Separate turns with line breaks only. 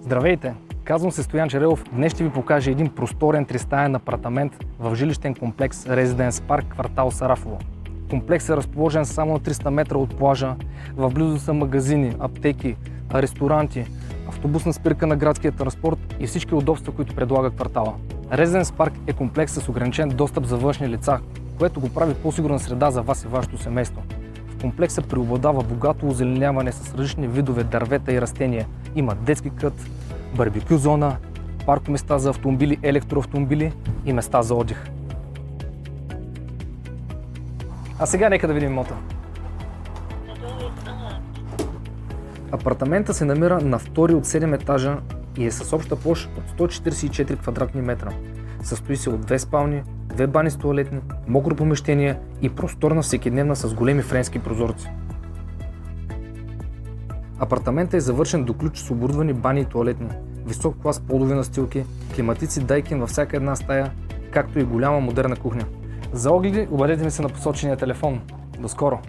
Здравейте! Казвам се Стоян Черелов. Днес ще ви покажа един просторен тристаен апартамент в жилищен комплекс Резиденс Парк, квартал Сарафово. Комплексът е разположен само на 300 метра от плажа. В близост са магазини, аптеки, ресторанти, автобусна спирка на градския транспорт и всички удобства, които предлага квартала. Резиденс Парк е комплекс с ограничен достъп за външни лица, което го прави по-сигурна среда за вас и вашето семейство. В комплекса преобладава богато озеленяване с различни видове дървета и растения. Има детски кът, барбекю зона, паркоместа за автомобили, електроавтомобили и места за отдих. А сега нека да видим имота. Апартамента се намира на втори от 7 етажа и е с обща площ от 144 квадратни метра. Състои се от 2 спални, 2 бани с тоалетни, мокро помещение и просторна всекидневна с големи френски прозорци. Апартаментът е завършен до ключ с оборудвани бани и тоалетни, висок клас полови настилки, климатици Daikin във всяка една стая, както и голяма модерна кухня. За огледи обадете ми се на посочения телефон. До скоро!